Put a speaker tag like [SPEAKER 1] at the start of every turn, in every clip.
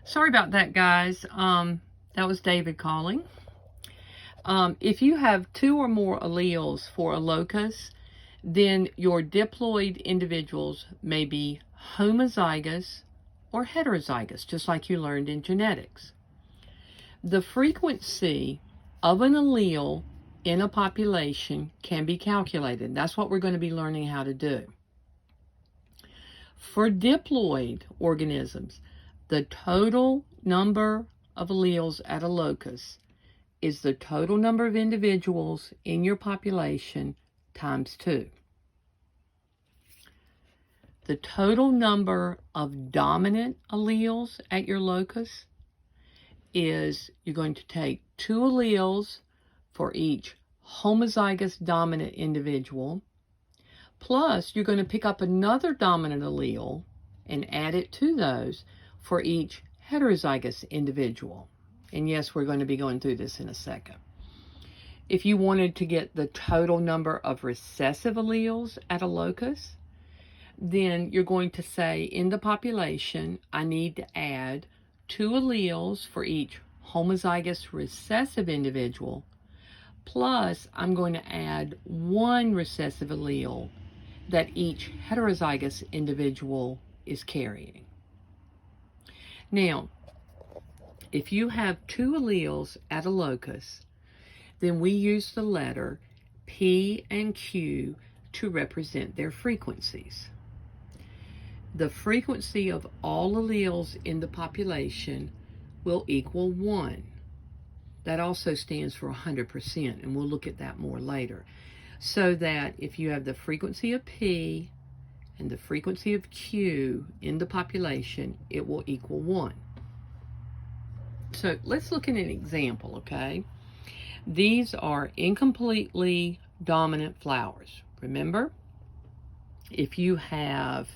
[SPEAKER 1] Sorry about that, guys. That was David calling. If you have two or more alleles for a locus, then your diploid individuals may be homozygous or heterozygous, just like you learned in genetics. The frequency of an allele in a population can be calculated. That's what we're going to be learning how to do. For diploid organisms, the total number of alleles at a locus is the total number of individuals in your population times 2. The total number of dominant alleles at your locus is you're going to take 2 alleles for each homozygous dominant individual, plus you're going to pick up another dominant allele and add it to those for each heterozygous individual. And yes, we're going to be going through this in a second. If you wanted to get the total number of recessive alleles at a locus, then you're going to say in the population, I need to add 2 alleles for each homozygous recessive individual, plus I'm going to add 1 recessive allele that each heterozygous individual is carrying. Now, if you have 2 alleles at a locus, then we use the letter P and Q to represent their frequencies. The frequency of all alleles in the population will equal 1. That also stands for 100%, and we'll look at that more later. So that if you have the frequency of P and the frequency of Q in the population, it will equal 1. So let's look at an example, okay? These are incompletely dominant flowers. Remember, if you have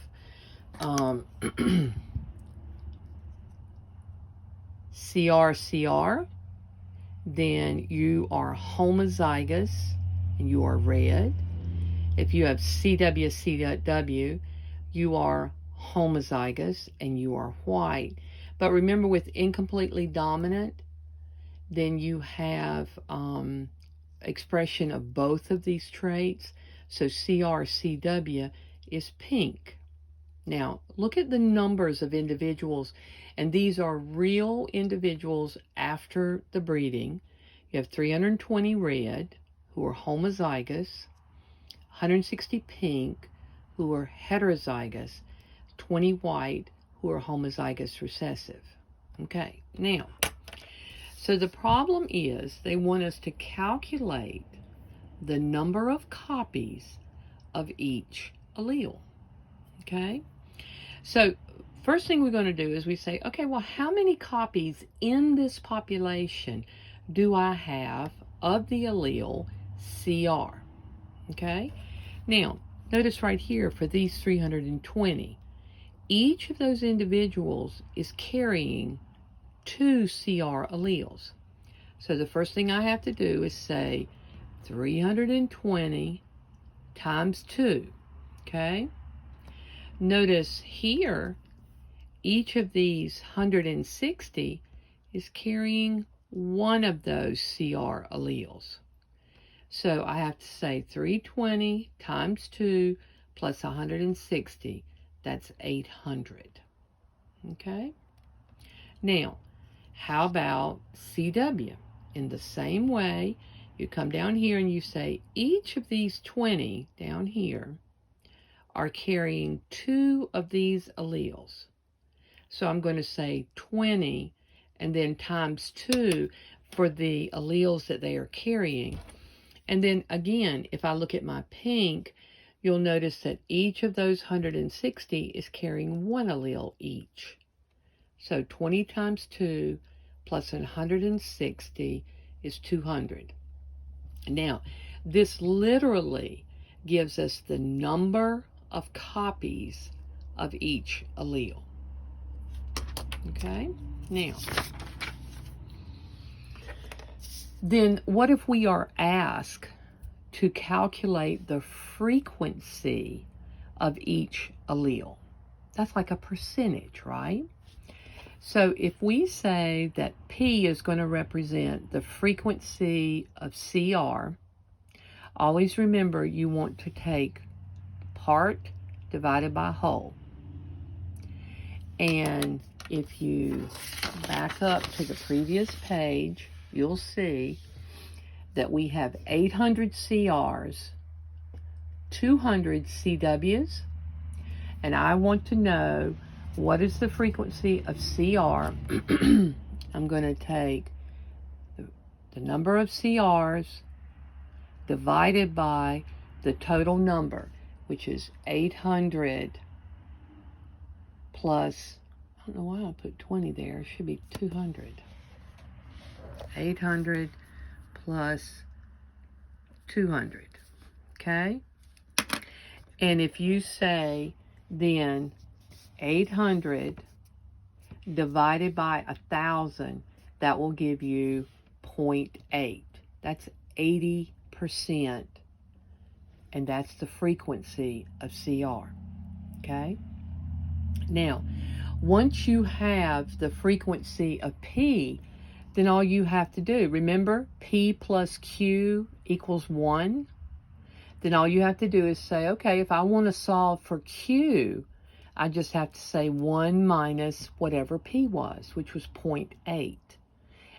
[SPEAKER 1] CR, then you are homozygous and you are red. If you have CW, you are homozygous and you are white. But remember, with incompletely dominant, then you have expression of both of these traits. So CRCW is pink. Now, look at the numbers of individuals, and these are real individuals after the breeding. You have 320 red, who are homozygous, 160 pink, who are heterozygous, 20 white, who are homozygous recessive. Okay, now, so the problem is they want us to calculate the number of copies of each allele. Okay, so first thing we're going to do is we say, okay, well, how many copies in this population do I have of the allele CR? Okay, now notice right here for these 320, each of those individuals is carrying 2 CR alleles. So the first thing I have to do is say 320 times 2, okay? Notice here, each of these 160 is carrying 1 of those CR alleles. So I have to say 320 times 2 plus 160, that's 800. Okay? Now, how about CW? In the same way, you come down here and you say each of these 20 down here are carrying 2 of these alleles. So I'm going to say 20 and then times 2 for the alleles that they are carrying. And then again, if I look at my pink, you'll notice that each of those 160 is carrying 1 allele each. So 20 times 2 plus 160 is 200. Now, this literally gives us the number of copies of each allele. Okay? Now, then what if we are asked to calculate the frequency of each allele? That's like a percentage, right? So if we say that P is going to represent the frequency of CR, always remember you want to take part divided by whole. And if you back up to the previous page, you'll see that we have 800 CRs, 200 CWs, and I want to know what is the frequency of CR. I'm going to take the number of CRs divided by the total number, which is 800 plus, I don't know why I put 20 there, it should be 200. 800 plus 200, okay? And if you say then 800 divided by 1,000, that will give you 0.8. That's 80%, and that's the frequency of CR, okay? Now, once you have the frequency of P, then all you have to do, remember, P plus Q equals 1. Then all you have to do is say, okay, if I want to solve for Q, I just have to say 1 minus whatever P was, which was 0.8.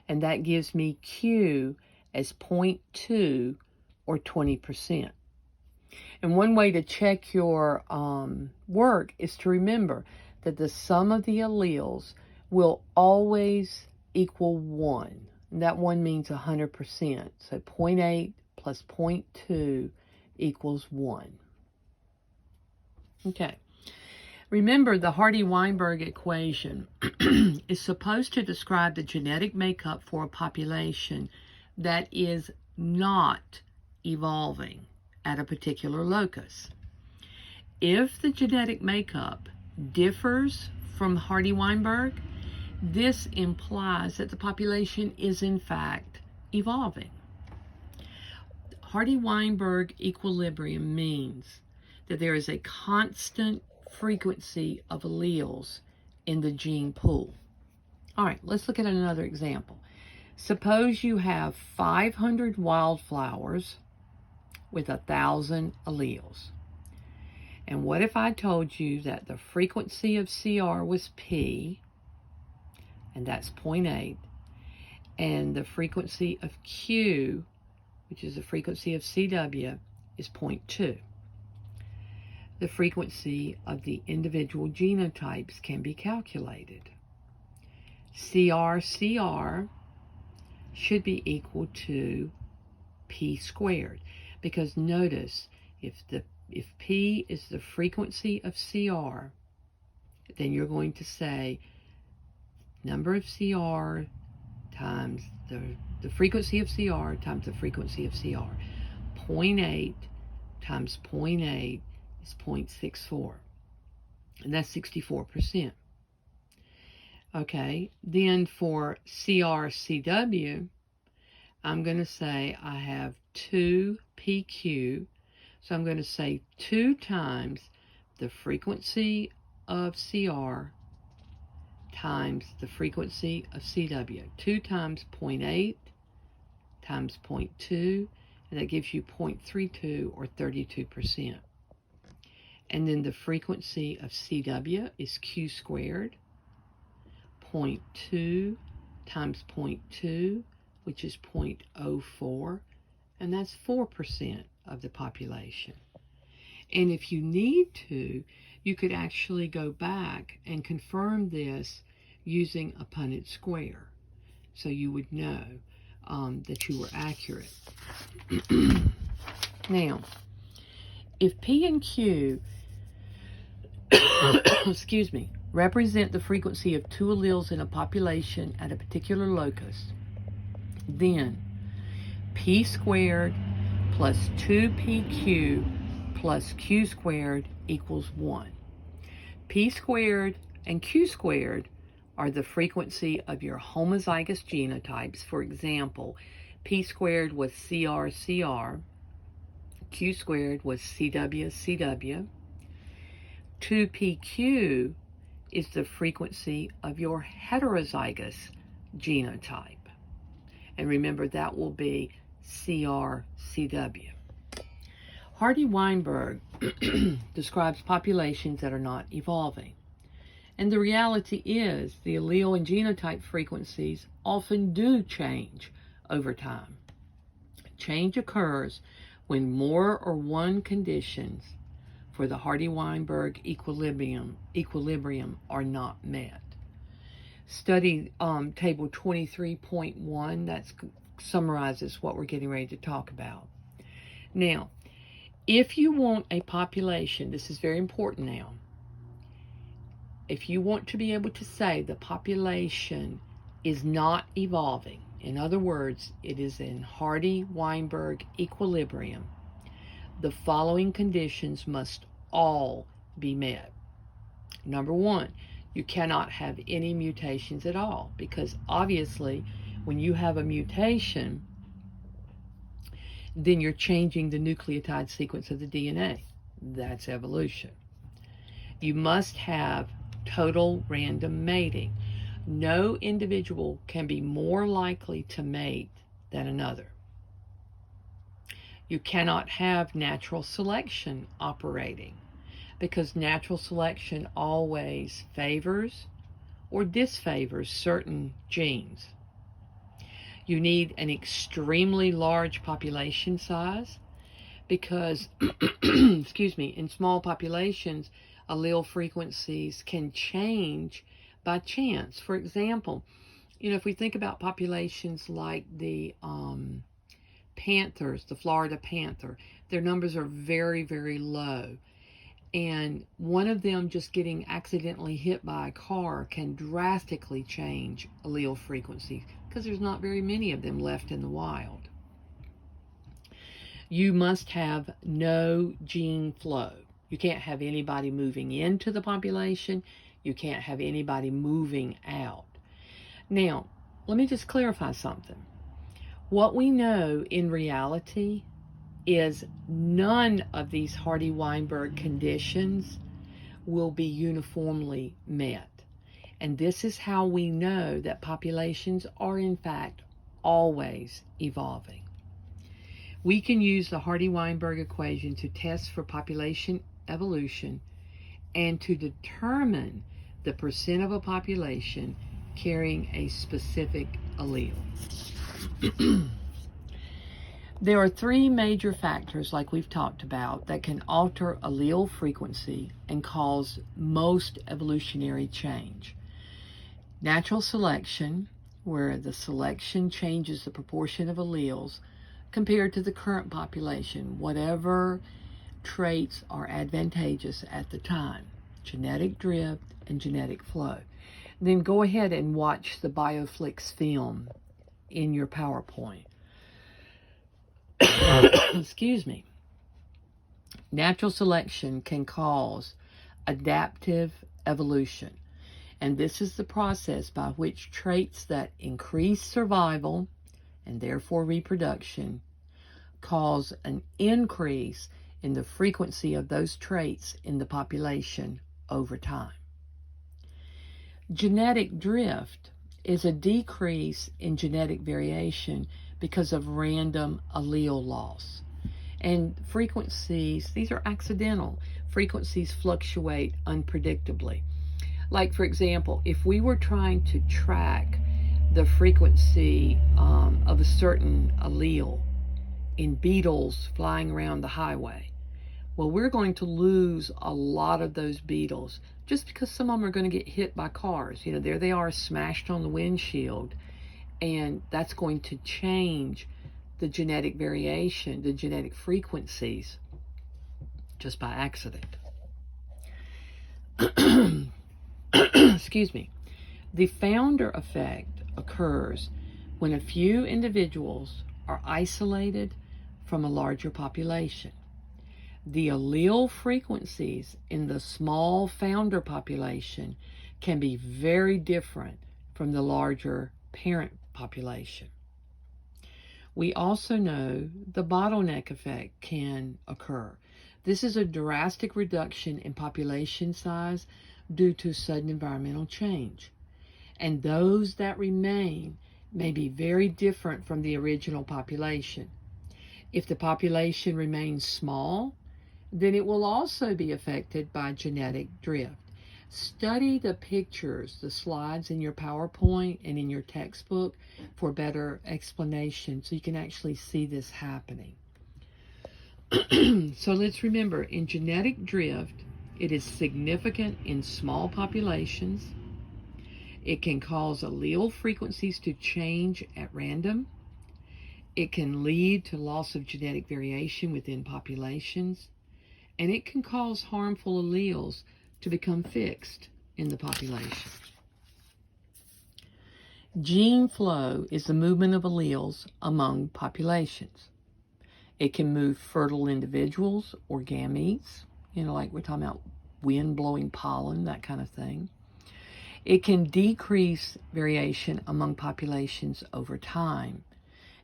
[SPEAKER 1] And that gives me Q as 0.2 or 20%. And one way to check your work is to remember that the sum of the alleles will always equal 1. And that 1 means 100%. So 0.8 plus 0.2 equals 1. Okay. Remember, the Hardy-Weinberg equation is supposed to describe the genetic makeup for a population that is not evolving at a particular locus. If the genetic makeup differs from Hardy-Weinberg, this implies that the population is in fact evolving. Hardy-Weinberg equilibrium means that there is a constant frequency of alleles in the gene pool. All right, let's look at another example. Suppose you have 500 wildflowers with 1,000 alleles. And what if I told you that the frequency of CR was P, and that's 0.8, and the frequency of Q, which is the frequency of CW, is 0.2. The frequency of the individual genotypes can be calculated. CR should be equal to P squared, because notice if P is the frequency of CR, then you're going to say number of CR times the frequency of CR times the frequency of CR. 0.8 times 0.8 is 0.64, and that's 64%. Okay, then for CR-CW, I'm going to say I have 2 PQ, so I'm going to say 2 times the frequency of CR times the frequency of CW. 2 times 0.8 times 0.2, and that gives you 0.32 or 32%. And then the frequency of CW is Q squared. 0.2 times 0.2, which is 0.04, and that's 4% of the population. And if you need to, you could actually go back and confirm this using a Punnett square, so you would know that you were accurate. Now, if P and Q excuse me, represent the frequency of 2 alleles in a population at a particular locus, then P squared plus 2PQ plus Q squared equals 1. P squared and Q squared are the frequency of your homozygous genotypes. For example, P squared was CR-CR, Q squared was CW-CW. 2PQ is the frequency of your heterozygous genotype. And remember, that will be CRCW. Hardy-Weinberg describes populations that are not evolving. And the reality is the allele and genotype frequencies often do change over time. Change occurs when more or one conditions for the Hardy-Weinberg equilibrium are not met. Study table 23.1, that summarizes what we're getting ready to talk about. Now, if you want a population, this is very important now, if you want to be able to say the population is not evolving, in other words, it is in Hardy-Weinberg equilibrium, the following conditions must all be met. Number one, you cannot have any mutations at all, because obviously when you have a mutation, then you're changing the nucleotide sequence of the DNA. That's evolution. You must have total random mating. No individual can be more likely to mate than another. You cannot have natural selection operating, because natural selection always favors or disfavors certain genes. You need an extremely large population size because, excuse me, in small populations, allele frequencies can change by chance. For example, if we think about populations like the panthers, the Florida panther, their numbers are very, very low. And one of them just getting accidentally hit by a car can drastically change allele frequency because there's not very many of them left in the wild. You must have no gene flow. You can't have anybody moving into the population. You can't have anybody moving out. Now, let me just clarify something. What we know in reality is none of these Hardy-Weinberg conditions will be uniformly met. And this is how we know that populations are in fact always evolving. We can use the Hardy-Weinberg equation to test for population evolution and to determine the percent of a population carrying a specific allele. There are three major factors, like we've talked about, that can alter allele frequency and cause most evolutionary change. Natural selection, where the selection changes the proportion of alleles compared to the current population, whatever traits are advantageous at the time. Genetic drift and genetic flow. Then go ahead and watch the BioFlix film in your PowerPoint. Excuse me. Natural selection can cause adaptive evolution, and this is the process by which traits that increase survival and therefore reproduction cause an increase in the frequency of those traits in the population over time. Genetic drift is a decrease in genetic variation because of random allele loss. And frequencies, these are accidental. Frequencies fluctuate unpredictably. Like, for example, if we were trying to track the frequency of a certain allele in beetles flying around the highway, well, we're going to lose a lot of those beetles just because some of them are going to get hit by cars. There they are smashed on the windshield, and that's going to change the genetic variation, the genetic frequencies, just by accident. Excuse me. The founder effect occurs when a few individuals are isolated from a larger population. The allele frequencies in the small founder population can be very different from the larger parent population. We also know the bottleneck effect can occur. This is a drastic reduction in population size due to sudden environmental change. And those that remain may be very different from the original population. If the population remains small, then it will also be affected by genetic drift. Study the pictures, the slides in your PowerPoint and in your textbook for better explanation so you can actually see this happening. So let's remember, in genetic drift, it is significant in small populations. It can cause allele frequencies to change at random. It can lead to loss of genetic variation within populations. And it can cause harmful alleles to become fixed in the population. Gene flow is the movement of alleles among populations. It can move fertile individuals or gametes, like we're talking about wind blowing pollen, that kind of thing. It can decrease variation among populations over time.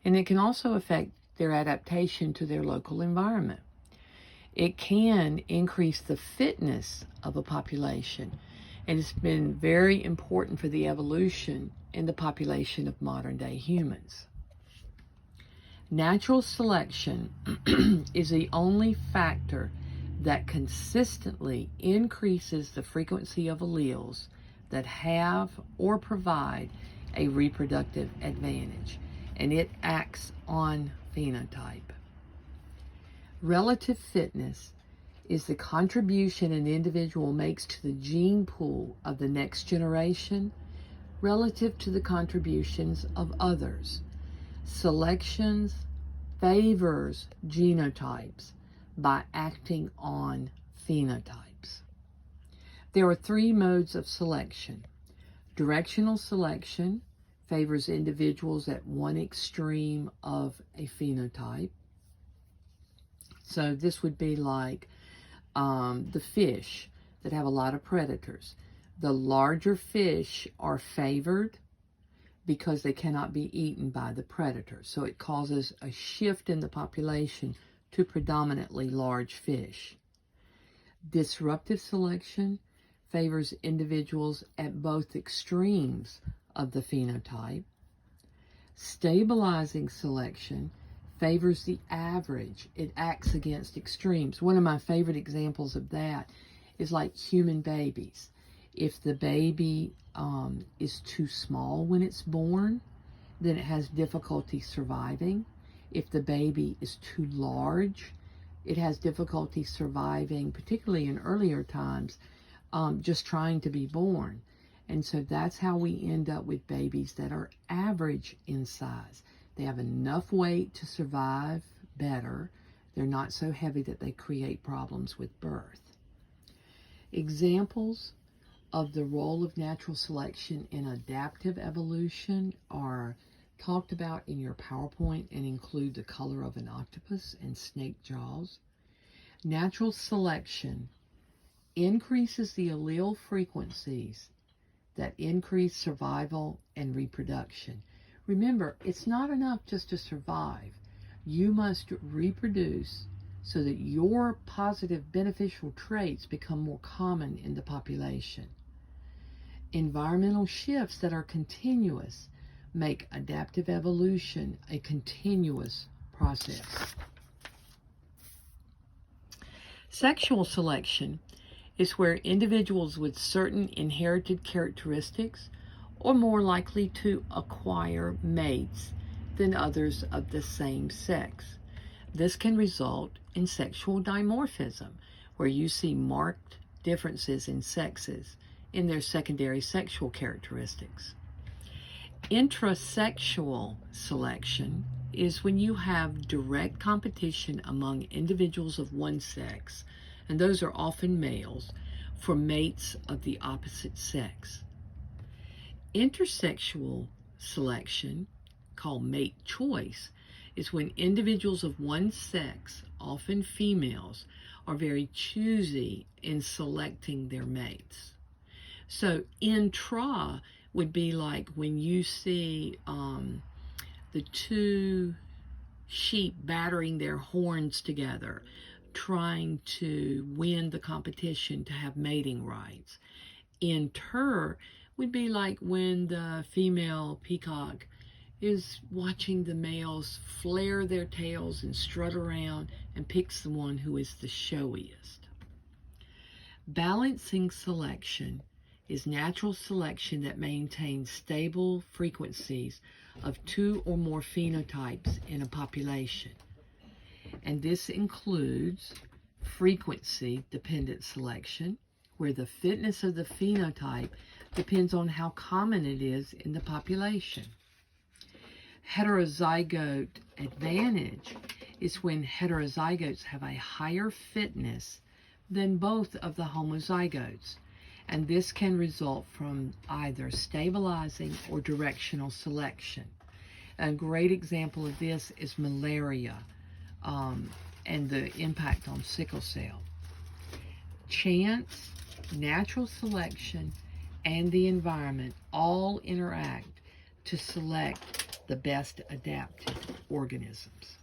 [SPEAKER 1] And it can also affect their adaptation to their local environment. It can increase the fitness of a population, and it's been very important for the evolution in the population of modern day humans. Natural selection is the only factor that consistently increases the frequency of alleles that have or provide a reproductive advantage, and it acts on phenotype. Relative fitness is the contribution an individual makes to the gene pool of the next generation relative to the contributions of others. Selection favors genotypes by acting on phenotypes. There are three modes of selection. Directional selection favors individuals at one extreme of a phenotype. So this would be like the fish that have a lot of predators. The larger fish are favored because they cannot be eaten by the predator. So it causes a shift in the population to predominantly large fish. Disruptive selection favors individuals at both extremes of the phenotype. Stabilizing selection favors the average. It acts against extremes. One of my favorite examples of that is like human babies. If the baby is too small when it's born, then it has difficulty surviving. If the baby is too large, it has difficulty surviving, particularly in earlier times, just trying to be born. And so that's how we end up with babies that are average in size. They have enough weight to survive better. They're not so heavy that they create problems with birth. Examples of the role of natural selection in adaptive evolution are talked about in your PowerPoint and include the color of an octopus and snake jaws. Natural selection increases the allele frequencies that increase survival and reproduction. Remember, it's not enough just to survive. You must reproduce so that your positive beneficial traits become more common in the population. Environmental shifts that are continuous make adaptive evolution a continuous process. Sexual selection is where individuals with certain inherited characteristics are more likely to acquire mates than others of the same sex. This can result in sexual dimorphism, where you see marked differences in sexes in their secondary sexual characteristics. Intrasexual selection is when you have direct competition among individuals of one sex, and those are often males, for mates of the opposite sex. Intersexual selection, called mate choice, is when individuals of one sex, often females, are very choosy in selecting their mates. So intra would be like when you see the two sheep battering their horns together, trying to win the competition to have mating rights. Inter would be like when the female peacock is watching the males flare their tails and strut around and picks the one who is the showiest. Balancing selection is natural selection that maintains stable frequencies of two or more phenotypes in a population. And this includes frequency-dependent selection, where the fitness of the phenotype depends on how common it is in the population. Heterozygote advantage is when heterozygotes have a higher fitness than both of the homozygotes, and this can result from either stabilizing or directional selection. A great example of this is malaria and the impact on sickle cell. Chance, natural selection, and the environment all interact to select the best adapted organisms.